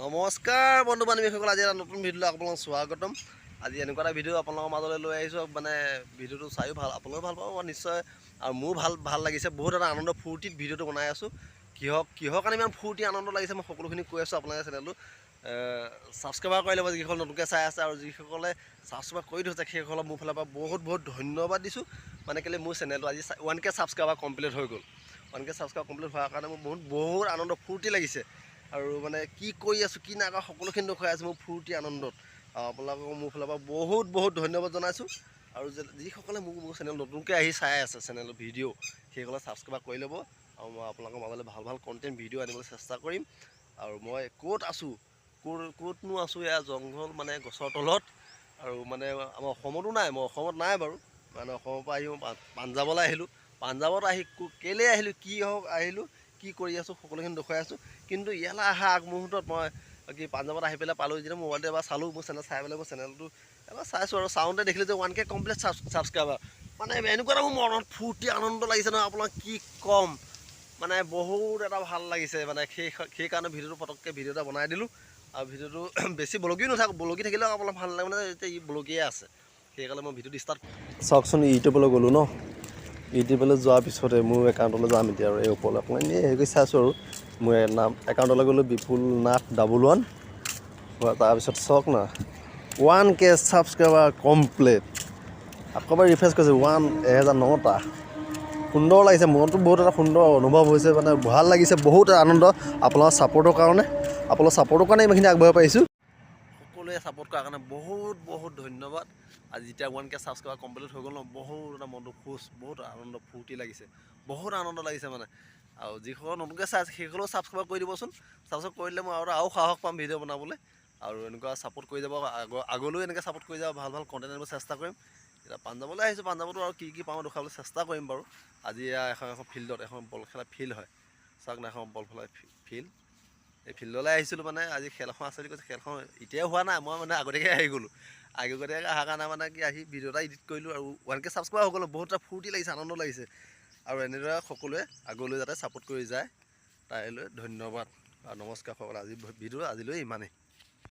নমস্কাৰ বন্ধু বান্ধৱীসকল, আজি এটা নতুন ভিডিঅ'লৈ আপোনালোকক স্বাগতম। আজি এনেকুৱা এটা ভিডিঅ' আপোনালোকৰ মাজলৈ লৈ আহিছোঁ। মানে ভিডিঅ'টো চায়ো আপোনালোকেও ভাল পাব নিশ্চয়, আৰু মোৰো ভাল লাগিছে। বহুত এটা আনন্দ ফূৰ্তিত ভিডিঅ'টো বনাই আছোঁ। কিহৰ কাৰণে ইমান ফূৰ্তি আনন্দ লাগিছে মই সকলোখিনি কৈ আছোঁ। আপোনালোকে চেনেলটো ছাবস্ক্ৰাইব কৰি ল'ব, যিসকল নতুনকৈ চাই আছে, আৰু যিসকলে ছাবস্ক্ৰাইব কৰি থৈছে সেইসকলক মোৰ ফালৰ পৰা বহুত ধন্যবাদ দিছোঁ। মানে কেলৈ মোৰ চেনেলটো আজি 1K ছাবস্ক্ৰাইবাৰ কমপ্লিট হৈ গ'ল। 1K ছাবস্ক্ৰাইবাৰ কমপ্লিট হোৱাৰ কাৰণে মোৰ বহুত আনন্দ ফূৰ্তি লাগিছে। আৰু মানে কি কৰি আছোঁ কি নাই কৰা সকলোখিনি দেখুৱাই আছোঁ মোৰ ফূৰ্তি আনন্দত। আপোনালোকক মোৰ ফালৰ পৰা বহুত ধন্যবাদ জনাইছোঁ। আৰু যিসকলে মোৰ চেনেল নতুনকৈ আহি চাই আছে চেনেলৰ ভিডিঅ', সেইসকলে ছাবস্ক্ৰাইব কৰি ল'ব। আৰু মই আপোনালোকৰ মাজলৈ ভাল কণ্টেণ্ট ভিডিঅ' আনিবলৈ চেষ্টা কৰিম। আৰু মই ক'ত আছোঁ, ক'তনো আছোঁ, এয়া জংঘল মানে গছৰ তলত। আৰু মানে আমাৰ অসমতো নাই, মই অসমত নাই বাৰু। মানে অসমৰ পৰা আহি মই পাঞ্জাৱলৈ আহিলোঁ। পাঞ্জাৱত আহি কেলৈ আহিলোঁ, কি হওক আহিলোঁ, কি কৰি আছোঁ সকলোখিনি দেখুৱাই আছোঁ। কিন্তু ইয়ালৈ অহা আগমুহূৰ্তত মই পাঞ্জাৱত আহি পেলাই পালোঁ। যেতিয়া মোবাইলটো এবাৰ চালোঁ, মোৰ চেনেল চাই পেলাই মোৰ চেনেলটো এবাৰ চাইছোঁ আৰু চাওঁতে দেখিলোঁ যে 1K কমপ্লিট ছাবস্ক্ৰাইবাৰ। মানে এনেকুৱা এটা মোৰ মনত ফূৰ্তি আনন্দ লাগিছে নহয়, আপোনাক কি ক'ম। মানে বহুত এটা ভাল লাগিছে। মানে সেইকাৰণে পটককৈ ভিডিঅ' এটা বনাই দিলোঁ। আৰু ভিডিঅ'টো বেছি ব্লগি থাকিলেও আপোনাক ভাল লাগে। মানে এতিয়া ই ব্লগিয়ে আছে, সেইকাৰণে মই ভিডিঅ'টো ষ্টাৰ্ট চাওকচোন। ইউটিউবলৈ গ'লোঁ ন, ইউটিউবলৈ যোৱাৰ পিছতে মোৰ একাউণ্টলৈ যাম এতিয়া। আৰু এই ওপৰলৈ আপোনাক এনেই হেৰি কৰি চাইছোঁ। আৰু মোৰ একাউণ্টলৈ গ'লোঁ বিপুল নাথ 11 তাৰপিছত চাওক না 1K ছাবস্ক্ৰাইবাৰ কমপ্লিট। আকৌ এবাৰ ৰিফ্ৰেছ কৰিছোঁ 1009টা। সুন্দৰ লাগিছে, মনটো বহুত এটা সুন্দৰ অনুভৱ হৈছে। মানে ভাল লাগিছে, বহুত আনন্দ আপোনালোকৰ ছাপোৰ্টৰ কাৰণে ইমানখিনি আগবাঢ়িব পাৰিছোঁ। সকলোৱে ছাপোৰ্ট কৰাৰ কাৰণে বহুত ধন্যবাদ। আজি যেতিয়া 1K ছাবস্ক্ৰাইবাৰ কমপ্লিট হৈ গ'ল ন, বহুত এটা মনটো খুচ, বহুত আনন্দ ফূৰ্তি লাগিছে, বহুত আনন্দ লাগিছে মানে। আৰু যিসকল নতুনকৈ চাই আছে সেইসকলেও ছাবস্ক্ৰাইব কৰি দিবচোন। ছাবস্ক্ৰাইব কৰি দিলে মই আৰু সাহস পাম ভিডিঅ' বনাবলৈ। আৰু এনেকুৱা ছাপোৰ্ট কৰি যাব, আগলৈও এনেকৈ ছাপোৰ্ট কৰি যাব, ভাল কণ্টেণ্ট আনিবলৈ চেষ্টা কৰিম। এতিয়া পাঞ্জাৱলৈ আহিছোঁ, পাঞ্জাৱতো আৰু কি পাওঁ দেখুৱাবলৈ চেষ্টা কৰিম বাৰু। আজি এখন ফিল্ডত এখন বল খেলা ফিল্ড হয়, চাওক না, এখন বল খেলা ফিল্ড। এই ফিল্ডলৈ আহিছিলোঁ। মানে আজি খেল এখন আছে বুলি কৈছে। খেলখন এতিয়াও হোৱা নাই, মই মানে আগতীয়াকৈ আহি গ'লোঁ। আগতীয়াকৈ অহাৰ কাৰণে মানে কি আহি ভিডিঅ' এটা এডিট কৰিলোঁ। আৰু 1K ছাবস্ক্ৰাইবাৰ হৈ গ'ল, বহুত এটা ফূৰ্তি লাগিছে, আনন্দ লাগিছে। আৰু এনেদৰে সকলোৱে আগলৈ যাতে ছাপোৰ্ট কৰি যায়, তাইলৈ ধন্যবাদ আৰু নমস্কাৰ সকলো। আজি ভিডিঅ' আজিলৈ ইমানেই।